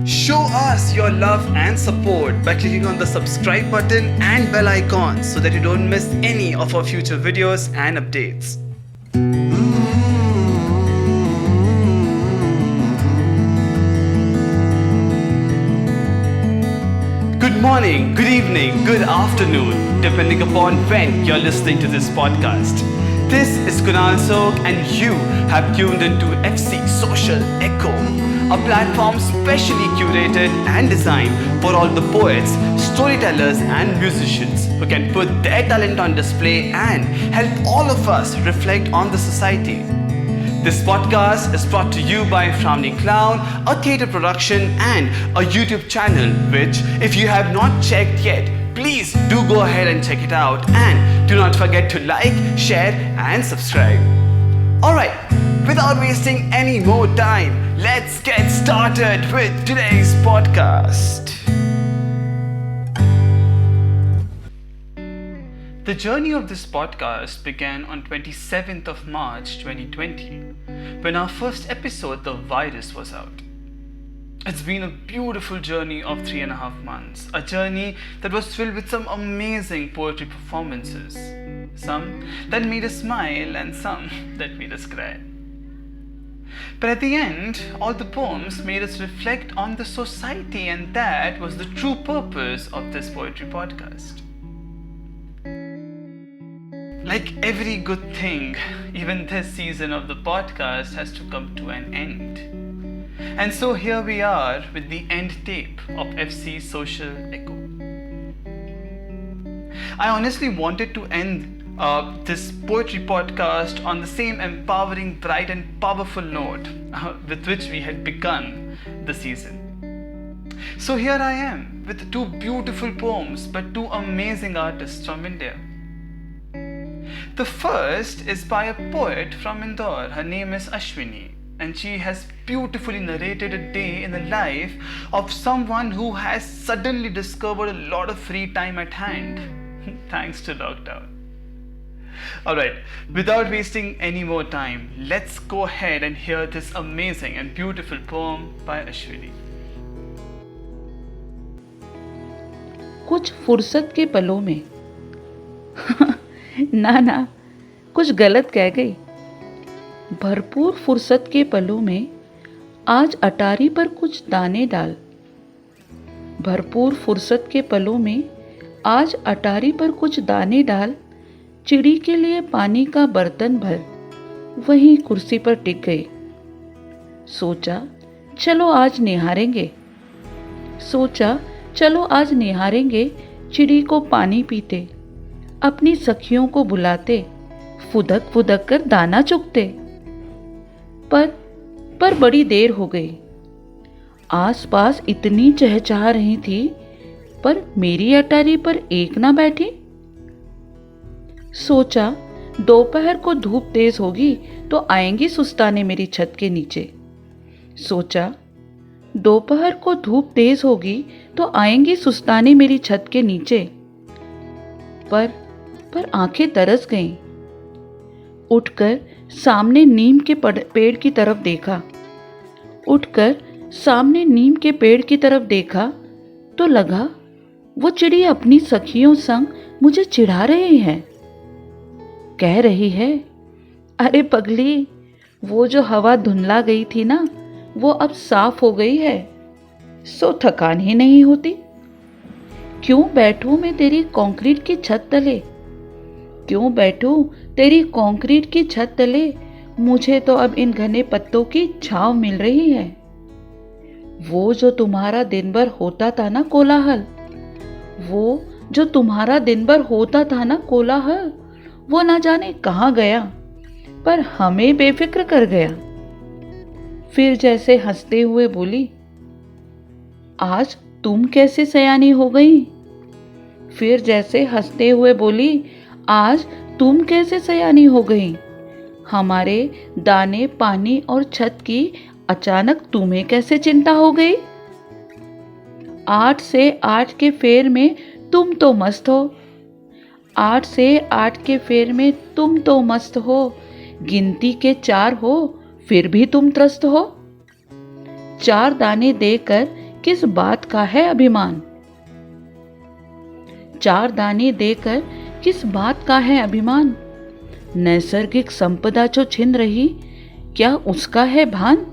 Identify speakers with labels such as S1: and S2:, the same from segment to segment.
S1: Show us your love and support by clicking on the subscribe button and bell icon so that you don't miss any of our future videos and updates. Good morning, good evening, good afternoon, depending upon when you're listening to this podcast. This is Kunal Sog and you have tuned into FC Social Echo, a platform specially curated and designed for all the poets, storytellers and musicians who can put their talent on display and help all of us reflect on the society. This podcast is brought to you by Frowning Clown, a theatre production and a YouTube channel which, if you have not checked yet, please do go ahead and check it out, and do not forget to like, share and subscribe. Alright, without wasting any more time, let's get started with today's podcast. The journey of this podcast began on 27th of March 2020, when our first episode, The Virus, was out. It's been a beautiful journey of 3.5 months, a journey that was filled with some amazing poetry performances, some that made us smile and some that made us cry. But at the end, all the poems made us reflect on the society, and that was the true purpose of this poetry podcast. Like every good thing, even this season of the podcast has to come to an end. And so here we are with the end tape of FC Social Echo. I honestly wanted to end this poetry podcast on the same empowering, bright and powerful note with which we had begun the season. So here I am with two beautiful poems by two amazing artists from India. The first is by a poet from Indore. Her name is Ashwini, and she has beautifully narrated a day in the life of someone who has suddenly discovered a lot of free time at hand, thanks to lockdown. Alright, without wasting any more time, let's go ahead and hear this amazing and beautiful poem by Ashwini.
S2: कुछ फुर्सत के पलों में ना कुछ गलत कह गई। भरपूर फुर्सत के पलों में आज अटारी पर कुछ दाने डाल। भरपूर फुर्सत के पलों में आज अटारी पर कुछ दाने डाल। चिड़ी के लिए पानी का बर्तन भर, वहीं कुर्सी पर टिक गई। सोचा चलो आज निहारेंगे, सोचा चलो आज निहारेंगे चिड़ी को पानी पीते, अपनी सखियों को बुलाते, फुदक फुदक कर दाना चुगते। पर बड़ी देर हो गई। आसपास इतनी चहचहा रही थी, पर मेरी अटारी पर एक ना बैठी। सोचा दोपहर को धूप तेज होगी तो आएंगी सुस्ताने मेरी छत के नीचे। सोचा दोपहर को धूप तेज होगी तो आएंगी सुस्ताने मेरी छत के नीचे। पर आंखें तरस गईं। उठकर सामने नीम के पेड़ की तरफ देखा। उठकर सामने नीम के पेड़ की तरफ देखा तो लगा वो चिड़ी अपनी सखियों संग मुझे चिढ़ा रही है। कह रही है, अरे पगली, वो जो हवा धुंधला गई थी ना, वो अब साफ हो गई है, सो थकान ही नहीं होती। क्यों बैठूं मैं तेरी कंक्रीट की छत तले, क्यों बैठूं तेरी कंक्रीट की छत तले, मुझे तो अब इन घने पत्तों की छांव मिल रही है। वो जो तुम्हारा दिन भर होता था ना कोलाहल, वो जो तुम्हारा दिन भर होता था ना कोलाहल, वो ना जाने कहाँ गया, पर हमें बेफिक्र कर गया। फिर जैसे हंसते हुए बोली, आज तुम कैसे सयानी हो गई। फिर जैसे हंसते हुए बोली, आज तुम कैसे सयानी हो गई। हमारे दाने पानी और छत की अचानक तुम्हें कैसे चिंता हो गई। 8 से 8 के फेर में तुम तो मस्त हो, 8 से 8 के फेर में तुम तो मस्त हो, गिनती के 4 हो फिर भी तुम त्रस्त हो। 4 दाने देकर किस बात का है अभिमान? 4 दाने देकर किस बात का है अभिमान? नैसर्गिक संपदा जो छिन रही, क्या उसका है भान?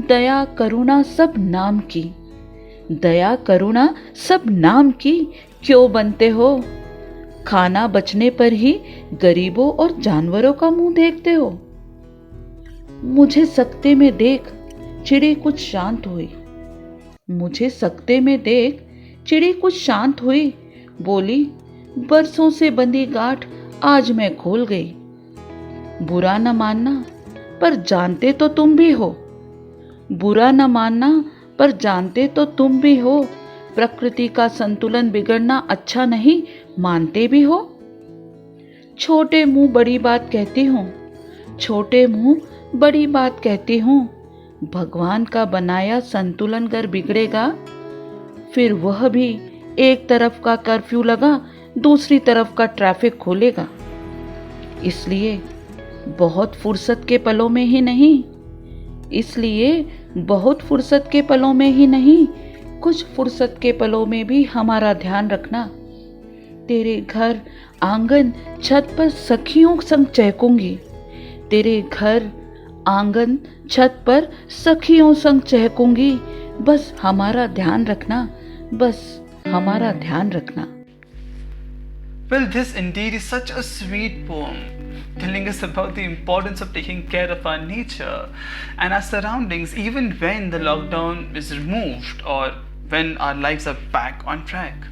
S2: दया करुणा सब नाम की, दया करुणा सब नाम की, क्यों बनते हो? खाना बचने पर ही गरीबों और जानवरों का मुंह देखते हो। मुझे सकते में देख चिड़ी कुछ शांत हुई, मुझे सकते में देख चिड़ी कुछ शांत हुई, बोली बरसों से बंधी गांठ आज मैं खोल गई। बुरा न मानना पर जानते तो तुम भी हो, बुरा न मानना पर जानते तो तुम भी हो, प्रकृति का संतुलन बिगड़ना अच्छा नहीं मानते भी हो। छोटे मुंह बड़ी बात कहती हूँ, छोटे मुंह बड़ी बात कहती हूँ, भगवान का बनाया संतुलन अगर बिगड़ेगा, फिर वह भी एक तरफ का कर्फ्यू लगा दूसरी तरफ का ट्रैफिक खोलेगा। इसलिए बहुत फुर्सत के पलों में ही नहीं, इसलिए बहुत फुर्सत के पलों में ही नहीं, कुछ फुर्सत के पलों में भी हमारा ध्यान रखना। तेरे घर आंगन छत पर सखियों संग चहकूंगी, तेरे घर आंगन छत पर सखियों संग चहकूंगी, बस हमारा ध्यान रखना, बस हमारा ध्यान रखना।
S1: Well, this indeed is such a sweet poem, telling us about the importance of taking care of our nature and our surroundings, even when the lockdown is removed or when our lives are back on track.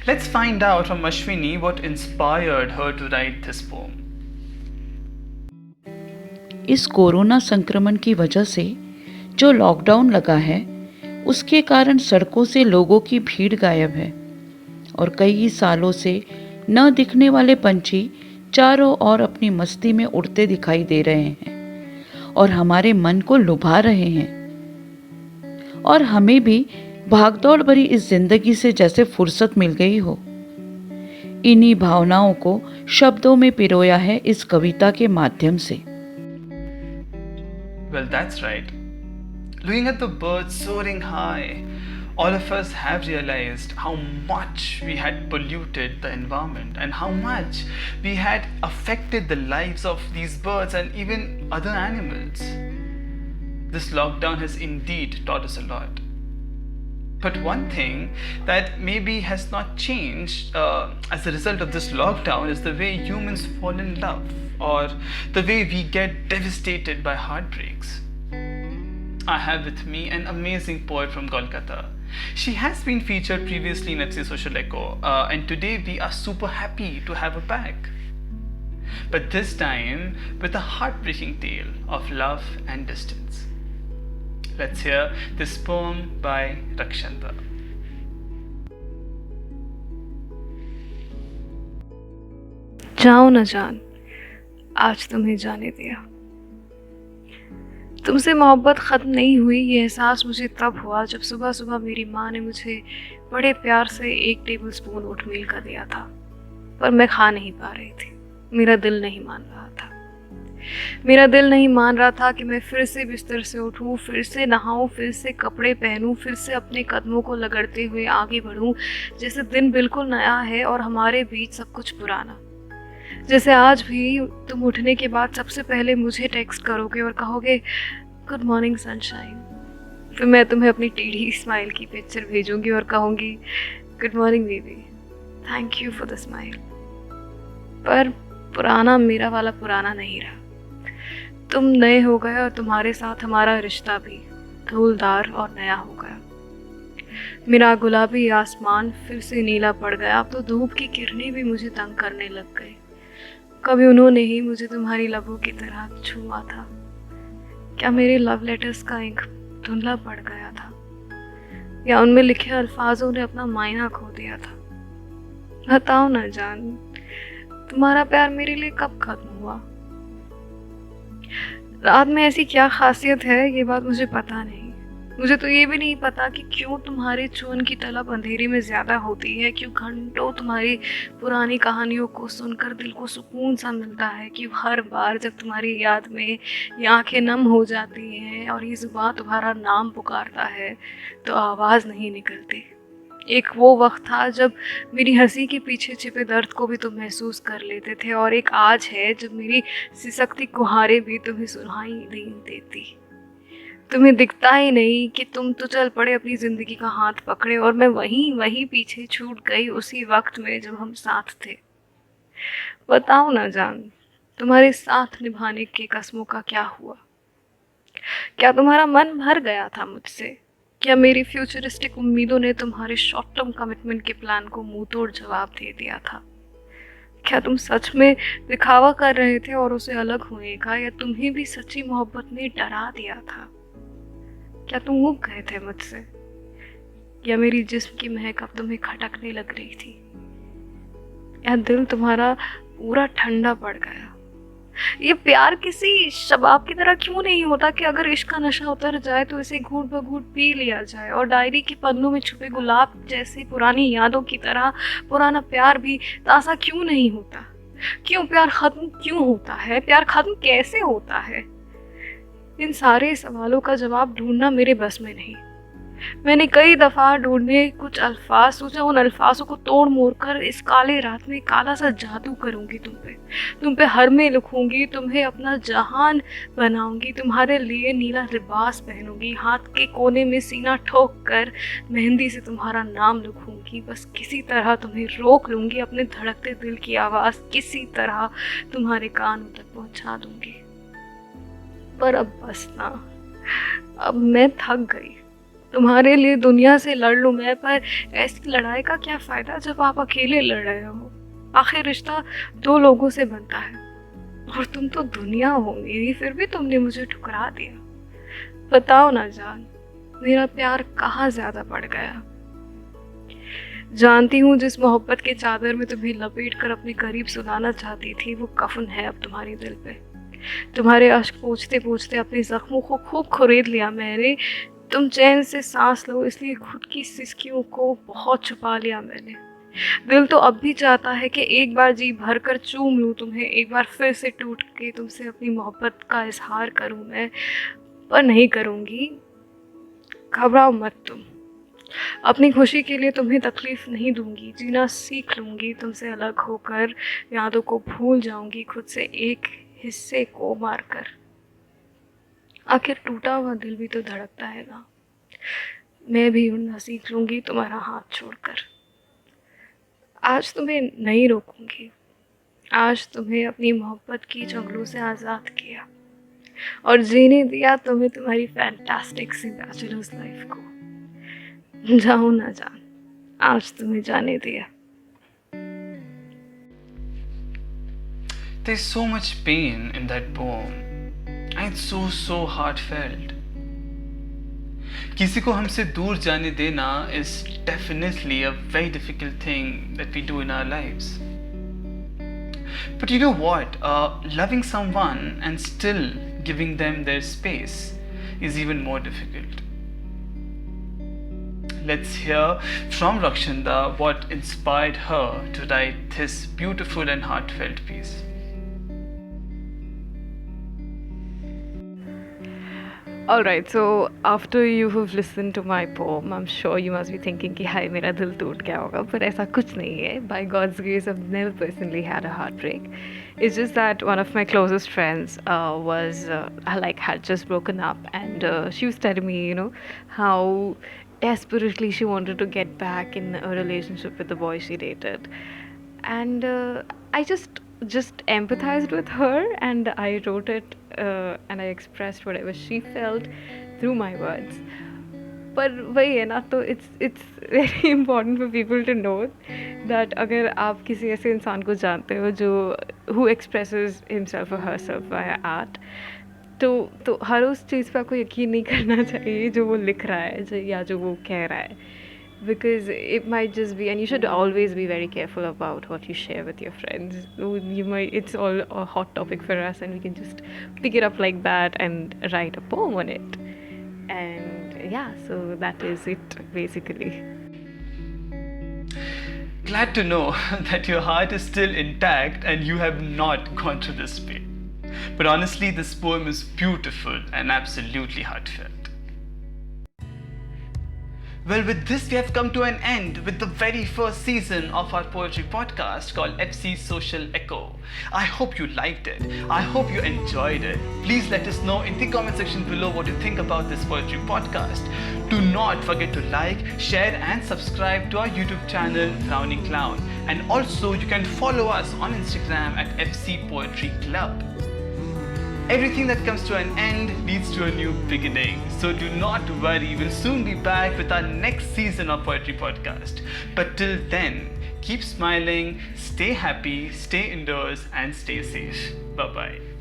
S1: Let's find out from Ashwini what inspired her to write this poem.
S2: इस corona संक्रमण की वजह से जो lockdown लगा है, उसके कारण सड़कों से लोगों की भीड़ गायब है और कई सालों से न दिखने वाले पंछी चारों ओर अपनी मस्ती में उड़ते दिखाई दे रहे हैं और हमारे मन को लुभा रहे हैं। और हमें भी भागदौड़ भरी इस जिंदगी से जैसे फुर्सत मिल गई हो। इन्हीं भावनाओं को शब्दों में पिरोया है इस कविता के माध्यम से।
S1: Well, that's right. Looking at the birds soaring high, all of us have realized how much we had polluted the environment and how much we had affected the lives of these birds and even other animals. This lockdown has indeed taught us a lot. But one thing that maybe has not changed as a result of this lockdown is the way humans fall in love or the way we get devastated by heartbreaks. I have with me an amazing poet from Kolkata. She has been featured previously in FC Social Echo, and today we are super happy to have her back. But this time with a heartbreaking tale of love and distance. Let's hear this poem by Rakshanta.
S3: जाओ न जान, आज तुम्हें जाने दिया। तुमसे मोहब्बत ख़त्म नहीं हुई, ये एहसास मुझे तब हुआ जब सुबह सुबह मेरी माँ ने मुझे बड़े प्यार से 1 टेबल स्पून ओटमील का दिया था, पर मैं खा नहीं पा रही थी। मेरा दिल नहीं मान रहा था। मेरा दिल नहीं मान रहा था कि मैं फिर से बिस्तर से उठूं, फिर से नहाऊं, फिर से कपड़े पहनूं, फिर से अपने कदमों को लगड़ते हुए आगे बढ़ूं, जैसे दिन बिल्कुल नया है और हमारे बीच सब कुछ पुराना। जैसे आज भी तुम उठने के बाद सबसे पहले मुझे टेक्स्ट करोगे और कहोगे गुड मॉर्निंग सनशाइन, फिर मैं तुम्हें अपनी टेढ़ी स्माइल की पिक्चर भेजूंगी और कहूँगी good morning baby, thank you for the smile. पर पुराना मेरा वाला पुराना नहीं रहा। तुम नए हो गए और तुम्हारे साथ हमारा रिश्ता भी धूलदार और नया हो गया। मेरा गुलाबी आसमान फिर से नीला पड़ गया। अब तो धूप की किरणें भी मुझे तंग करने लग गई। कभी उन्होंने ही मुझे तुम्हारी लबों की तरह छुआ था। क्या मेरे लव लेटर्स का इंक धुंधला पड़ गया था, या उनमें लिखे अल्फाजों ने अपना मायना खो दिया था? बताओ ना जान, तुम्हारा प्यार मेरे लिए कब खत्म हुआ? रात में ऐसी क्या खासियत है, ये बात मुझे पता नहीं, मुझे तो ये भी नहीं पता कि क्यों तुम्हारे चुन की तलब अंधेरे में ज़्यादा होती है, क्यों घंटों तुम्हारी पुरानी कहानियों को सुनकर दिल को सुकून सा मिलता है, कि हर बार जब तुम्हारी याद में ये आंखें नम हो जाती हैं और ये ज़ुबान तुम्हारा नाम पुकारता है तो आवाज़ नहीं निकलती। एक वो वक्त था जब मेरी हंसी के पीछे छिपे दर्द को भी तुम महसूस कर लेते थे, और एक आज है जब मेरी सिसकती गुहारें भी तुम्हें सुनाई नहीं देती। तुम्हें दिखता ही नहीं कि तुम तो चल पड़े अपनी ज़िंदगी का हाथ पकड़े, और मैं वहीं पीछे छूट गई उसी वक्त में जब हम साथ थे। बताओ ना जान, तुम्हारे साथ निभाने के कस्मों का क्या हुआ? क्या तुम्हारा मन भर गया था मुझसे? क्या मेरी फ्यूचरिस्टिक उम्मीदों ने तुम्हारे शॉर्ट टर्म कमिटमेंट के प्लान को मुंह तोड़ जवाब दे दिया था? क्या तुम सच में दिखावा कर रहे थे और उसे अलग होने का, या तुम्हें भी सच्ची मोहब्बत ने डरा दिया था? क्या तुम उब गए थे मुझसे, या मेरी जिस्म की महक अब तुम्हें खटकने लग रही थी, या दिल तुम्हारा पूरा ठंडा पड़ गया? ये प्यार किसी शबाब की तरह क्यों नहीं होता कि अगर इश्क का नशा उतर जाए तो इसे घूंट ब घूंट पी लिया जाए, और डायरी के पन्नों में छुपे गुलाब जैसे पुरानी यादों की तरह पुराना प्यार भी ताज़ा क्यों नहीं होता? क्यों प्यार खत्म क्यों होता है? प्यार खत्म कैसे होता है? इन सारे सवालों का जवाब ढूंढना मेरे बस में नहीं। मैंने कई दफ़ा ढूंढने कुछ अल्फाज सोचा, उन अल्फाजों को तोड़ मोड़ कर इस काले रात में काला सा जादू करूंगी तुम पे हर में लिखूंगी, तुम्हें अपना जहान बनाऊंगी, तुम्हारे लिए नीला लिबास पहनूंगी, हाथ के कोने में सीना ठोक कर मेहंदी से तुम्हारा नाम लिखूंगी, बस किसी तरह तुम्हें रोक लूंगी, अपने धड़कते दिल की आवाज़ किसी तरह तुम्हारे कानों तक पहुंचा दूंगी। पर अब बस ना, अब मैं थक गई। तुम्हारे लिए दुनिया से लड़ लूं मैं, पर ऐसी लड़ाई का क्या फ़ायदा जब आप अकेले लड़ रहे हो? आखिर रिश्ता दो लोगों से बनता है, और तुम तो दुनिया हो मेरी, फिर भी तुमने मुझे ठुकरा दिया। बताओ ना जान, मेरा प्यार कहाँ ज़्यादा पड़ गया? जानती हूँ जिस मोहब्बत के चादर में तुम्हें लपेट कर अपने करीब सुलाना चाहती थी, वो कफन है अब तुम्हारे दिल पे। तुम्हारे अश्क पोंछते पोंछते अपने जख्मों को खूब खुरेद लिया मैंने। तुम चैन से सांस लो इसलिए खुद की सिसकियों को बहुत छुपा लिया मैंने। दिल तो अब भी चाहता है कि एक बार जी भर कर चूम लूँ तुम्हें, एक बार फिर से टूट के तुमसे अपनी मोहब्बत का इजहार करूँ मैं, पर नहीं करूँगी। घबराओ मत तुम, अपनी खुशी के लिए तुम्हें तकलीफ़ नहीं दूंगी, जीना सीख लूँगी तुमसे अलग होकर, यादों को भूल जाऊँगी खुद से एक हिस्से को मारकर। आखिर टूटा हुआ दिल भी तो धड़कता है ना। मैं भी उड़ना सीख लूँगी तुम्हारा हाथ छोड़कर। आज तुम्हें नहीं रोकूंगी, आज तुम्हें अपनी मोहब्बत की जंगलों से आज़ाद किया और जीने दिया तुम्हें तुम्हारी फैंटास्टिक सी बैचलर्स लाइफ को। जाओ ना जान, आज तुम्हें जाने दिया।
S1: There's so much pain in that poem, and it's so heartfelt. किसी को हमसे दूर जाने देना is definitely a very difficult thing that we do in our lives. But you know what? Loving someone and still giving them their space is even more difficult. Let's hear from Rakshanda what inspired her to write this beautiful and heartfelt piece.
S3: Alright, so after you have listened to my poem, I'm sure you must be thinking कि हाय मेरा दिल टूट गया होगा, पर ऐसा कुछ नहीं है. By God's grace, I've never personally had a heartbreak. It's just that one of my closest friends had just broken up, and she was telling me, how desperately she wanted to get back in a relationship with the boy she dated, and I just empathized with her, and I wrote it and I expressed whatever she felt through my words. पर वही है ना, तो it's very important for people to know that अगर आप किसी ऐसे इंसान को जानते हो जो who expresses himself or herself via art, तो हर उस चीज़ पर आपको यकीन नहीं करना चाहिए जो वो लिख रहा है या जो वो कह रहा है, because it might just be, and you should always be very careful about what you share with your friends. It's all a hot topic for us, and we can just pick it up like that and write a poem on it. And yeah, so that is it basically.
S1: Glad to know that your heart is still intact and you have not gone through this pain. But honestly, this poem is beautiful and absolutely heartfelt. Well, with this, we have come to an end with the very first season of our poetry podcast called FC Social Echo. I hope you liked it. I hope you enjoyed it. Please let us know in the comment section below what you think about this poetry podcast. Do not forget to like, share, and subscribe to our YouTube channel, Frowny Clown. And also, you can follow us on Instagram at FC Poetry Club. Everything that comes to an end leads to a new beginning. So do not worry, we'll soon be back with our next season of Poetry Podcast. But till then, keep smiling, stay happy, stay indoors, and stay safe. Bye-bye.